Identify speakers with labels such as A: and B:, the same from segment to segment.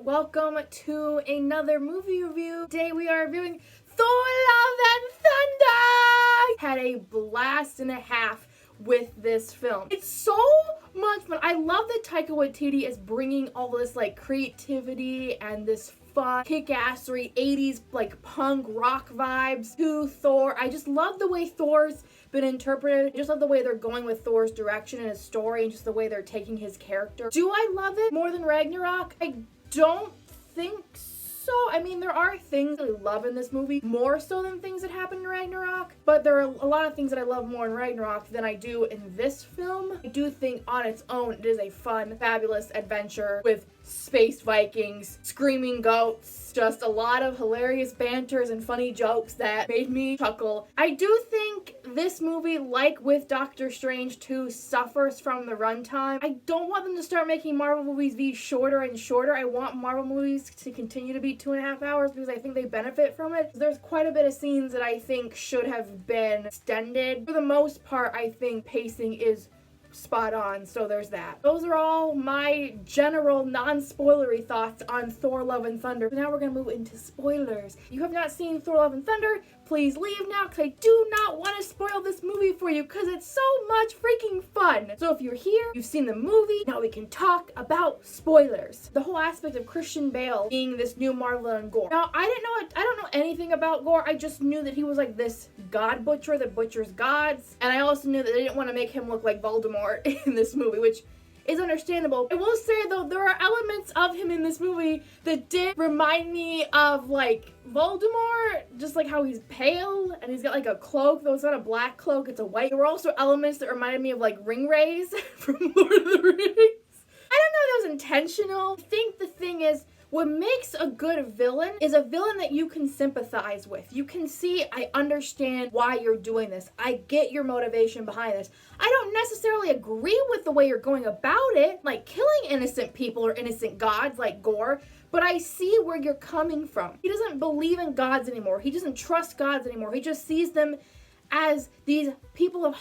A: welcome to another movie review. Today we are reviewing Thor Love and Thunder! Had a blast and a half with this film. It's so much fun. I love that Taika Waititi is bringing all this creativity and this fun, kick-assery 80s punk rock vibes to Thor. I just love the way Thor's been interpreted. I just love the way they're going with Thor's direction and his story and just the way they're taking his character. Do I love it more than Ragnarok? I don't think so. I mean, there are things I love in this movie more so than things that happen in Ragnarok, but there are a lot of things that I love more in Ragnarok than I do in this film. I do think on its own it is a fun, fabulous adventure with space Vikings, screaming goats, just a lot of hilarious banters and funny jokes that made me chuckle. I do think this movie, like with Doctor Strange 2, suffers from the runtime. I don't want them to start making Marvel movies be shorter and shorter. I want Marvel movies to continue to be 2.5 hours because I think they benefit from it. There's quite a bit of scenes that I think should have been extended. For the most part, I think pacing is spot on, so there's that. Those are all my general non-spoilery thoughts on Thor Love and Thunder. Now we're gonna move into spoilers. If you have not seen Thor Love and Thunder, please leave now because I do not want to spoil this movie for you because it's so much freaking fun. So if you're here, you've seen the movie, now we can talk about spoilers. The whole aspect of Christian Bale being this new Marvel villain Gore. Now I don't know anything about Gore. I just knew that he was like this god butcher that butchers gods, and I also knew that they didn't want to make him look like Voldemort in this movie, which is understandable. I will say though, there are elements of him in this movie that did remind me of Voldemort, just how he's pale and he's got a cloak, though it's not a black cloak, it's a white. There were also elements that reminded me of Ringwraiths from Lord of the Rings. I don't know if that was intentional. I think the thing is, what makes a good villain is a villain that you can sympathize with. You can see, I understand why you're doing this. I get your motivation behind this. I don't necessarily agree with the way you're going about it, like killing innocent people or innocent gods like Gore, but I see where you're coming from. He doesn't believe in gods anymore. He doesn't trust gods anymore. He just sees them as these people of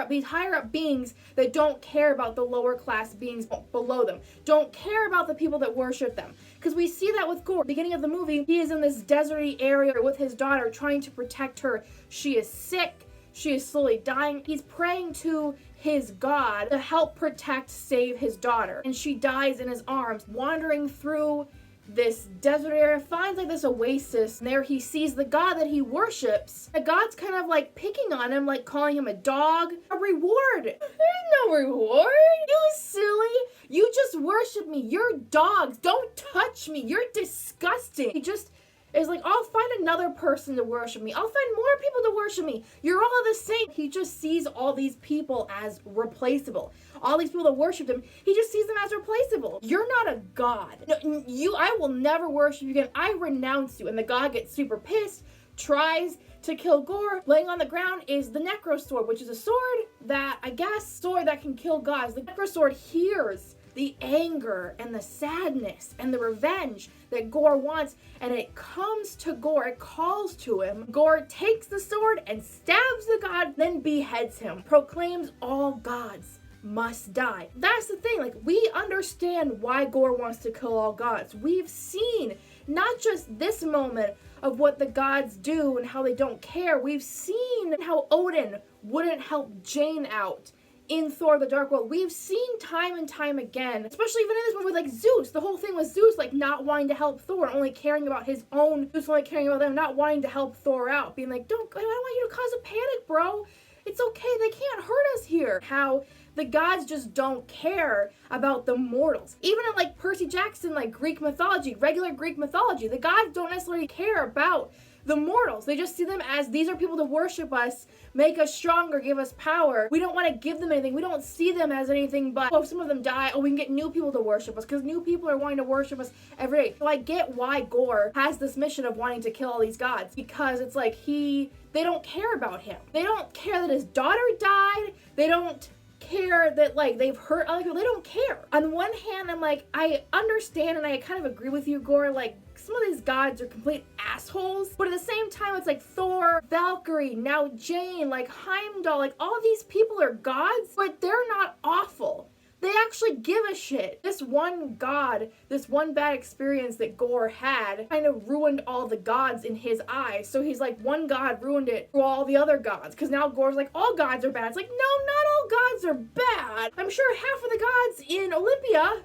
A: these higher up beings that don't care about the lower class beings below them, don't care about the people that worship them. Because we see that with Gore. Beginning of the movie, he is in this deserty area with his daughter trying to protect her. She is sick. She is slowly dying. He's praying to his God to help protect, save his daughter. And she dies in his arms, wandering through this desert area, finds this oasis, and there he sees the god that he worships. The god's kind of picking on him, calling him a dog. A reward! There's no reward! You silly! You just worship me. You're dogs. Don't touch me. You're disgusting. He just is I'll find another person to worship me. I'll find more people to worship me. You're all the same. He just sees all these people as replaceable. All these people that worship him, he just sees them as replaceable. You're not a god. No, I will never worship you again. I renounce you. And the god gets super pissed, tries to kill Gore. Laying on the ground is the Necro Sword, which is a sword that, sword that can kill gods. The Necro Sword hears the anger and the sadness and the revenge that Gore wants, and it comes to Gore, it calls to him. Gore takes the sword and stabs the god, then beheads him, proclaims all gods must die. That's the thing, we understand why Gore wants to kill all gods. We've seen not just this moment of what the gods do and how they don't care, we've seen how Odin wouldn't help Jane out in Thor the Dark World. We've seen time and time again, especially even in this movie with Zeus. The whole thing was Zeus not wanting to help Thor, only caring about his own, Zeus only caring about them, not wanting to help Thor out, being I don't want you to cause a panic, bro. It's okay, they can't hurt us here. How the gods just don't care about the mortals. Even in Percy Jackson, Greek mythology, regular Greek mythology, the gods don't necessarily care about the mortals. They just see them as these are people to worship us, make us stronger, give us power. We don't want to give them anything. We don't see them as anything but, if some of them die, we can get new people to worship us because new people are wanting to worship us every day. So I get why Gore has this mission of wanting to kill all these gods, because it's they don't care about him. They don't care that his daughter died. They don't care that they've hurt other people. They don't care. On one hand, I'm I understand and I kind of agree with you, Gore, some of these gods are complete assholes, but at the same time it's Thor, Valkyrie, now Jane, Heimdall, all these people are gods, but they're not awful. They actually give a shit. This one god, this one bad experience that Gore had kind of ruined all the gods in his eyes. So he's like, one god ruined it for all the other gods. Because now Gore's like, all gods are bad. It's like, no, not all gods are bad. I'm sure half of the gods in Olympia,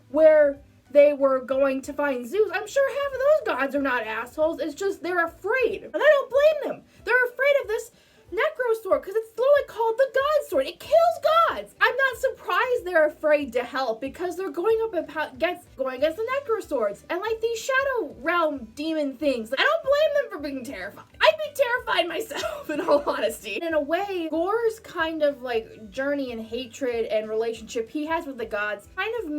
A: where they were going to find Zeus, I'm sure half of those gods are not assholes. It's just they're afraid. And I don't blame them. They're afraid of this Necro sword because it's literally called the God sword. It kills gods. I'm not surprised they're afraid to help because they're going against the Necro swords and like these Shadow Realm demon things. I don't blame them for being terrified. I'd be terrified myself, in all honesty. In a way, Gore's kind of like journey and hatred and relationship he has with the gods kind of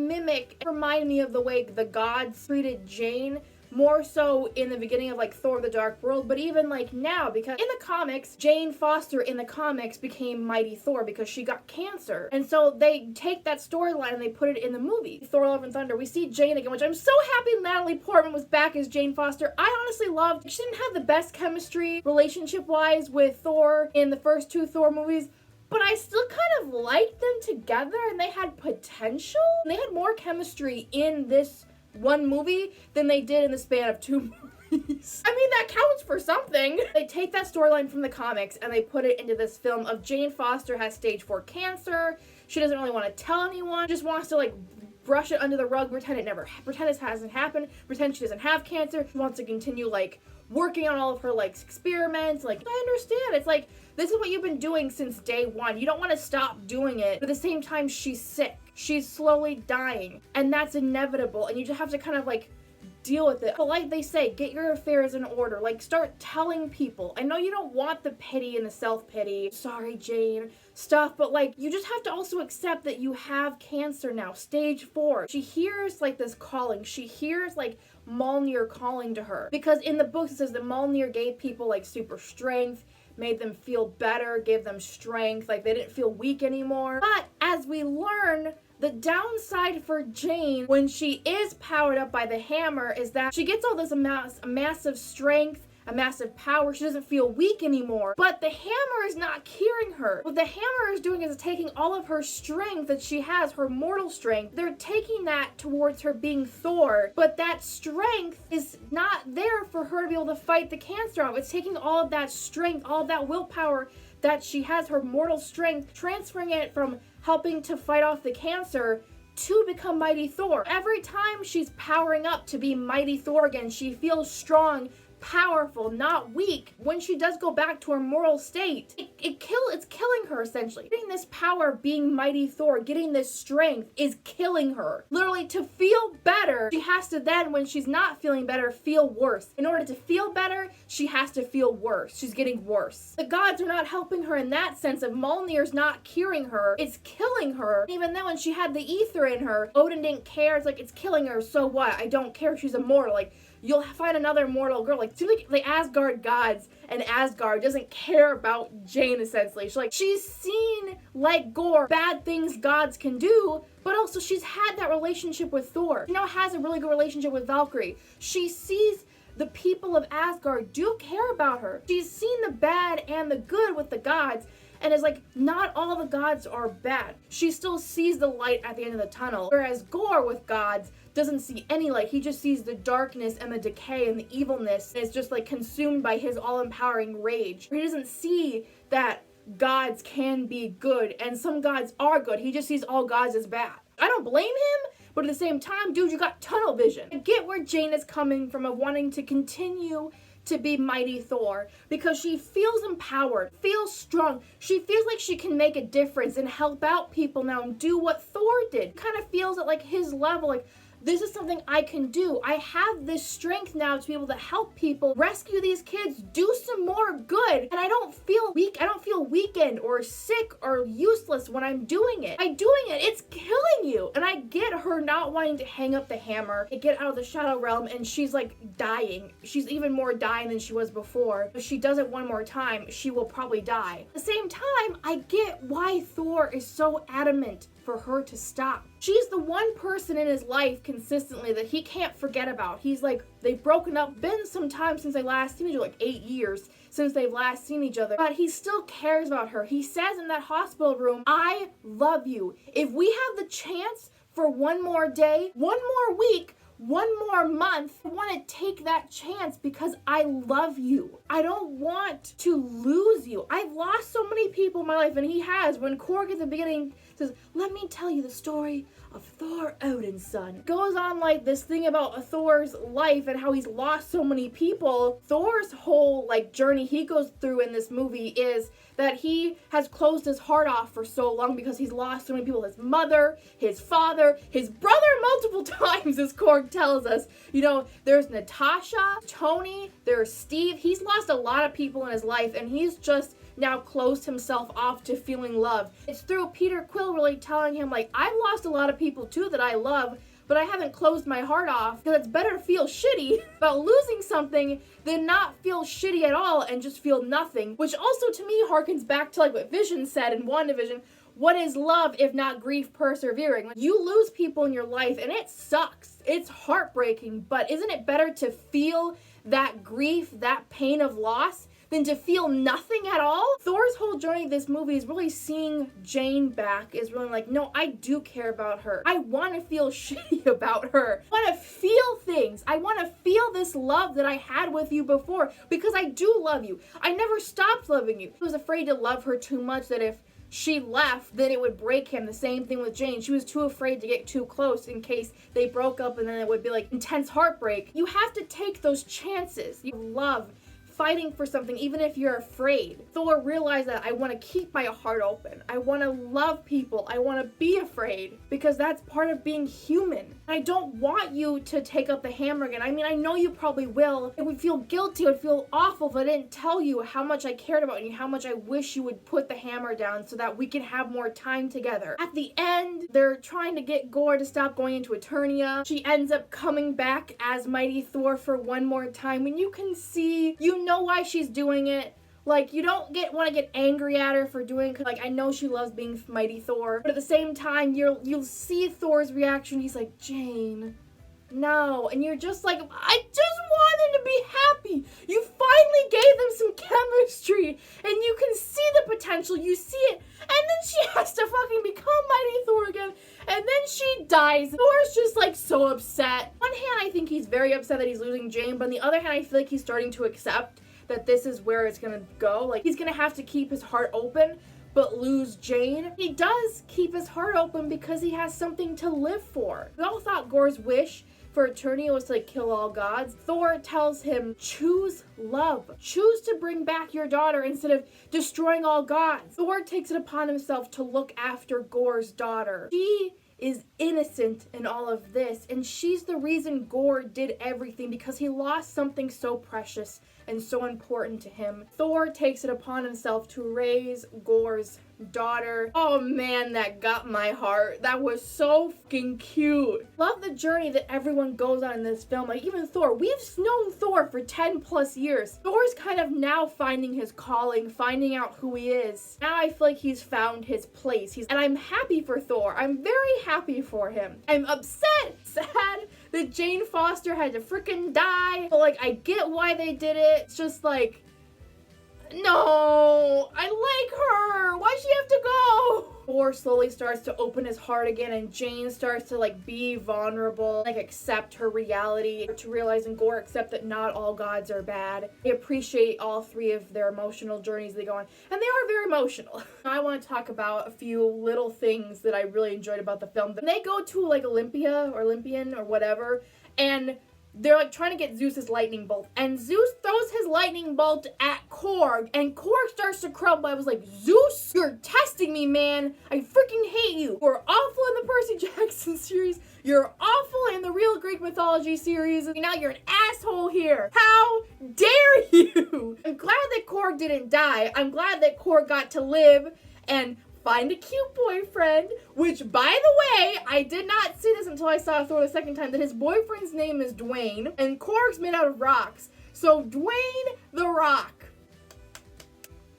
A: remind me of the way the gods treated Jane, more so in the beginning of like Thor the Dark World, but even like now, because in the comics, Jane Foster in the comics became Mighty Thor because she got cancer. And so they take that storyline and they put it in the movie, Thor Love and Thunder. We see Jane again, which I'm so happy Natalie Portman was back as Jane Foster. I honestly loved, she didn't have the best chemistry relationship-wise with Thor in the first two Thor movies, but I still kind of liked them together and they had potential. And they had more chemistry in this one movie than they did in the span of two movies. I mean, that counts for something. They take that storyline from the comics and they put it into this film of Jane Foster has stage 4 cancer. She doesn't really want to tell anyone, just wants to like brush it under the rug, pretend it hasn't happened, pretend she doesn't have cancer. She wants to continue like working on all of her like experiments. Like, I understand. It's like, this is what you've been doing since day one. You don't want to stop doing it. But at the same time, she's sick. She's slowly dying. And that's inevitable. And you just have to kind of like deal with it. But like they say, get your affairs in order. Like, start telling people. I know you don't want the pity and the self-pity, sorry Jane, stuff, but like, you just have to also accept that you have cancer now, stage 4. She hears like this calling. She hears like Mjolnir calling to her. Because in the books it says that Mjolnir gave people like super strength, made them feel better, gave them strength, like they didn't feel weak anymore. But as we learn, the downside for Jane when she is powered up by the hammer is that she gets all this massive strength, a massive power. She doesn't feel weak anymore. But the hammer is not curing her. What the hammer is doing is taking all of her strength that she has, her mortal strength. They're taking that towards her being Thor. But that strength is not there for her to be able to fight the cancer off. It's taking all of that strength, all of that willpower that she has, her mortal strength, transferring it from helping to fight off the cancer to become Mighty Thor. Every time she's powering up to be Mighty Thor again, she feels strong, powerful, not weak. When she does go back to her mortal state, it's killing her essentially. Getting this power, being Mighty Thor, getting this strength is killing her. Literally, to feel better, she has to then, when she's not feeling better, feel worse. In order to feel better, she has to feel worse. She's getting worse. The gods are not helping her in that sense of Mjolnir's not curing her, it's killing her. Even then when she had the ether in her, Odin didn't care. It's like, it's killing her, so what? I don't care, she's immortal. Like, you'll find another mortal girl. Like, it seems like the Asgard gods and Asgard doesn't care about Jane, essentially. She's seen, like Gore, bad things gods can do, but also she's had that relationship with Thor. She now has a really good relationship with Valkyrie. She sees the people of Asgard do care about her. She's seen the bad and the good with the gods, and is like, not all the gods are bad. She still sees the light at the end of the tunnel. Whereas Gore with gods doesn't see any light. He just sees the darkness and the decay and the evilness, and is just like consumed by his all-empowering rage. He doesn't see that gods can be good and some gods are good. He just sees all gods as bad. I don't blame him, but at the same time, dude, you got tunnel vision. I get where Jane is coming from of wanting to continue to be Mighty Thor because she feels empowered, feels strong. She feels like she can make a difference and help out people now and do what Thor did. Kind of feels at like his level, like, this is something I can do. I have this strength now to be able to help people, rescue these kids, do some more good. And I don't feel weak. I don't feel weakened or sick or useless when I'm doing it. By doing it, it's killing you. And I get her not wanting to hang up the hammer and get out of the Shadow Realm, and she's like dying. She's even more dying than she was before. If she does it one more time, she will probably die. At the same time, I get why Thor is so adamant for her to stop. She's the one person in his life consistently that he can't forget about. He's like, they've broken up, been some time since they last seen each other, like 8 years since they've last seen each other, but he still cares about her. He says in that hospital room, I love you. If we have the chance for one more day, one more week, one more month, I want to take that chance because I love you. I don't want to lose you. I've lost so many people in my life, and he has. When Korg at the beginning says, let me tell you the story of Thor Odin's son. Goes on like this thing about Thor's life and how he's lost so many people. Thor's whole like journey he goes through in this movie is that he has closed his heart off for so long because he's lost so many people. His mother, his father, his brother multiple times, as Korg tells us. You know, there's Natasha, Tony, there's Steve. He's lost a lot of people in his life, and he's just now closed himself off to feeling love. It's through Peter Quill really telling him, like, I've lost a lot of people too that I love, but I haven't closed my heart off, because it's better to feel shitty about losing something than not feel shitty at all and just feel nothing. Which also to me harkens back to like what Vision said in WandaVision. What is love if not grief persevering? Like, you lose people in your life and it sucks. It's heartbreaking, but isn't it better to feel that grief, that pain of loss, than to feel nothing at all? Thor's whole journey of this movie is really seeing Jane back, is really like, no, I do care about her. I want to feel shitty about her. I want to feel things. I want to feel this love that I had with you before, because I do love you. I never stopped loving you. He was afraid to love her too much, that if she left, then it would break him. The same thing with Jane. She was too afraid to get too close in case they broke up, and then it would be like intense heartbreak. You have to take those chances. You love fighting for something even if you're afraid. Thor realized that I want to keep my heart open. I want to love people. I want to be afraid, because that's part of being human. I don't want you to take up the hammer again. I mean, I know you probably will. It would feel guilty. It would feel awful if I didn't tell you how much I cared about you, how much I wish you would put the hammer down so that we can have more time together. At the end, they're trying to get Gorr to stop going into Eternia. She ends up coming back as Mighty Thor for one more time, and you can see, you know why she's doing it. Like, you don't want to get angry at her for doing, cause like I know she loves being Mighty Thor, but at the same time you'll see Thor's reaction. He's like, Jane, no, and you're just like, I just want them to be happy. You finally gave them some chemistry, and you can see the potential. You see it, and then she has to fucking become Mighty Thor again, and then she dies. Thor's just like so upset. On one hand, I think he's very upset that he's losing Jane, but on the other hand, I feel like he's starting to accept that this is where it's gonna go. Like, he's gonna have to keep his heart open but lose Jane. He does keep his heart open because he has something to live for. We all thought Gorr's wish for Eternia was to like kill all gods. Thor tells him, choose love. Choose to bring back your daughter instead of destroying all gods. Thor takes it upon himself to look after Gorr's daughter. She is innocent in all of this, and she's the reason Gorr did everything, because he lost something so precious and so important to him. Thor takes it upon himself to raise Gorr's daughter. Oh man, that got my heart. That was so fucking cute. Love the journey that everyone goes on in this film. Like, even Thor, we've known Thor for 10 plus years. Thor's kind of now finding his calling, finding out who he is. Now I feel like he's found his place. And I'm happy for Thor. I'm very happy for him. I'm upset, sad that Jane Foster had to freaking die. But like, I get why they did it. It's just like, no, I like her. Why'd she have to go? Thor slowly starts to open his heart again, and Jane starts to like be vulnerable, like accept her reality, to realize, and Gorr accept that not all gods are bad. I appreciate all three of their emotional journeys they go on, and they are very emotional. I want to talk about a few little things that I really enjoyed about the film. When they go to like Olympia or Olympian or whatever, and they're like trying to get Zeus's lightning bolt, and Zeus throws his lightning bolt at Korg, and Korg starts to crumble. I was like, Zeus, you're testing me, man. I freaking hate you. You're awful in the Percy Jackson series. You're awful in the real Greek mythology series. And now you're an asshole here. How dare you? I'm glad that Korg didn't die. I'm glad that Korg got to live and find a cute boyfriend, which, by the way, I did not see this until I saw Thor the second time, that his boyfriend's name is Dwayne, and Korg's made out of rocks. So, Dwayne the Rock.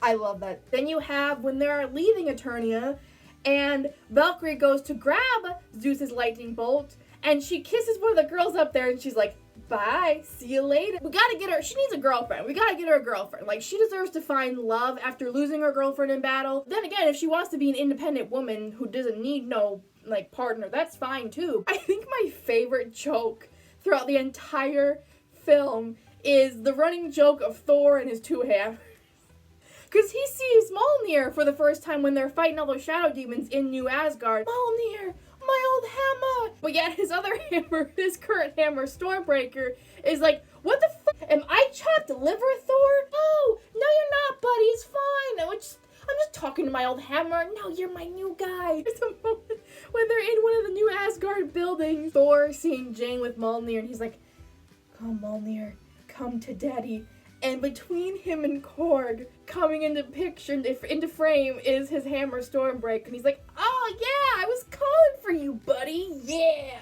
A: I love that. Then you have, when they're leaving Eternia, and Valkyrie goes to grab Zeus's lightning bolt, and she kisses one of the girls up there, and she's like, bye, see you later. We gotta get her, she needs a girlfriend. We gotta get her a girlfriend. Like, she deserves to find love after losing her girlfriend in battle. Then again, if she wants to be an independent woman who doesn't need no, like, partner, that's fine too. I think my favorite joke throughout the entire film is the running joke of Thor and his two hammers. Because he sees Mjolnir for the first time when they're fighting all those shadow demons in New Asgard. Mjolnir, my old hammer! But yet his other hammer, his current hammer, Stormbreaker, is like, what the fuck? Am I chopped liver, Thor? No, you're not, buddy, it's fine. I'm just talking to my old hammer. No, you're my new guy. There's a moment when they're in one of the New Asgard buildings. Thor seeing Jane with Mjolnir, and he's like, come, Mjolnir, come to daddy. And between him and Korg, coming into picture, into frame, is his hammer Stormbreaker. And he's like, oh yeah, I was calling for you, buddy. Yeah.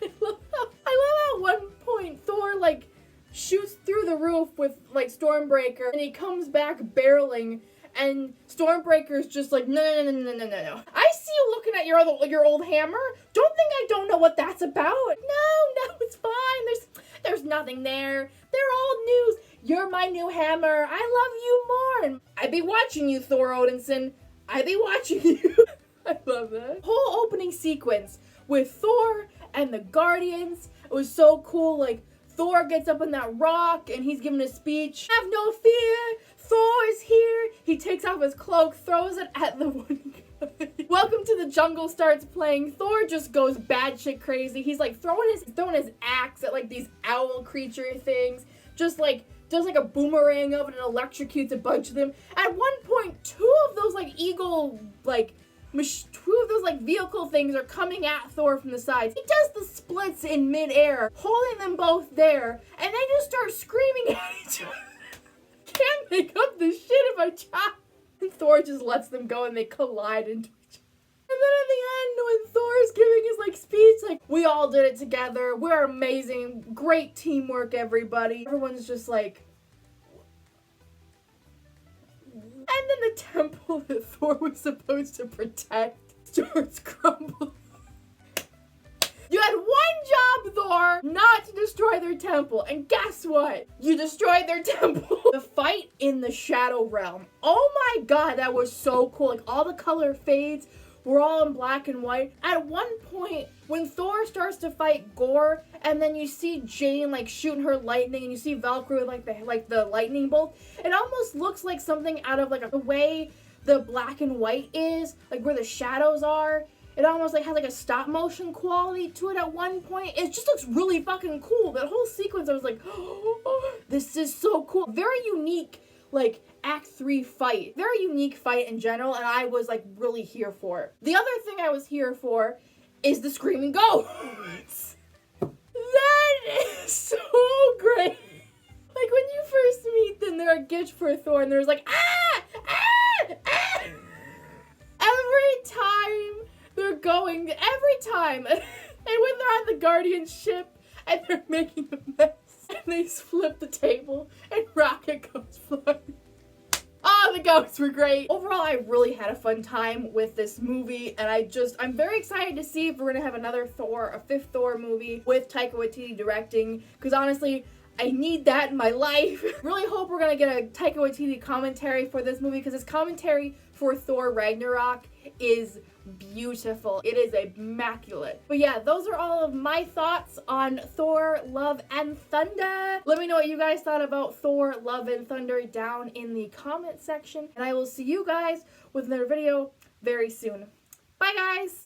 A: I love how at one point Thor, like, shoots through the roof with, like, Stormbreaker. And he comes back barreling. And Stormbreaker's just like, no. I see you looking at your old hammer. Don't think I don't know what that's about. No, it's fine. There's nothing there. They're old news. You're my new hammer. I love you more. And I be watching you, Thor Odinson. I be watching you. I love that. Whole opening sequence with Thor and the Guardians. It was so cool. Like, Thor gets up on that rock and he's giving a speech. Have no fear. Thor is here. He takes off his cloak, throws it at the one guy. Welcome to the Jungle starts playing. Thor just goes batshit crazy. He's like throwing his axe at like these owl creature things. Just like does like a boomerang of it and electrocutes a bunch of them. At one point, two of those vehicle things are coming at Thor from the sides. He does the splits in midair, holding them both there, and they just start screaming at each other. Can't make up this shit if I try. And Thor just lets them go and they collide into each other. And then at the end, when Thor's giving his like speech, like, we all did it together, we're amazing, great teamwork, everybody. Everyone's just like, and then the temple that Thor was supposed to protect starts crumbling. You had one job, Thor, not to destroy their temple. And guess what? You destroyed their temple. The fight in the Shadow Realm. Oh my god, that was so cool. Like, all the color fades. We're all in black and white. At one point, when Thor starts to fight Gore, and then you see Jane, like, shooting her lightning, and you see Valkyrie with, like the lightning bolt, it almost looks like something out of, like, the way the black and white is, like, where the shadows are. It almost like has like a stop motion quality to it at one point. It just looks really fucking cool. That whole sequence, I was like, oh, this is so cool. Very unique, like, Act 3 fight. Very unique fight in general, and I was like really here for it. The other thing I was here for is the screaming ghosts. That is so great. Like, when you first meet them, they're a gift for Thor, and there's like, every time they're going, every time. And when they're on the Guardian ship and they're making a mess and they flip the table and Rocket goes flying. Oh, the ghosts were great. Overall, I really had a fun time with this movie, and I'm very excited to see if we're gonna have another Thor, a fifth Thor movie with Taika Waititi directing, because honestly, I need that in my life. Really hope we're gonna get a Taika Waititi commentary for this movie, because his commentary for Thor Ragnarok is beautiful. It is immaculate. But yeah, those are all of my thoughts on Thor Love and Thunder. Let me know what you guys thought about Thor Love and Thunder down in the comment section, and I will see you guys with another video very soon. Bye guys!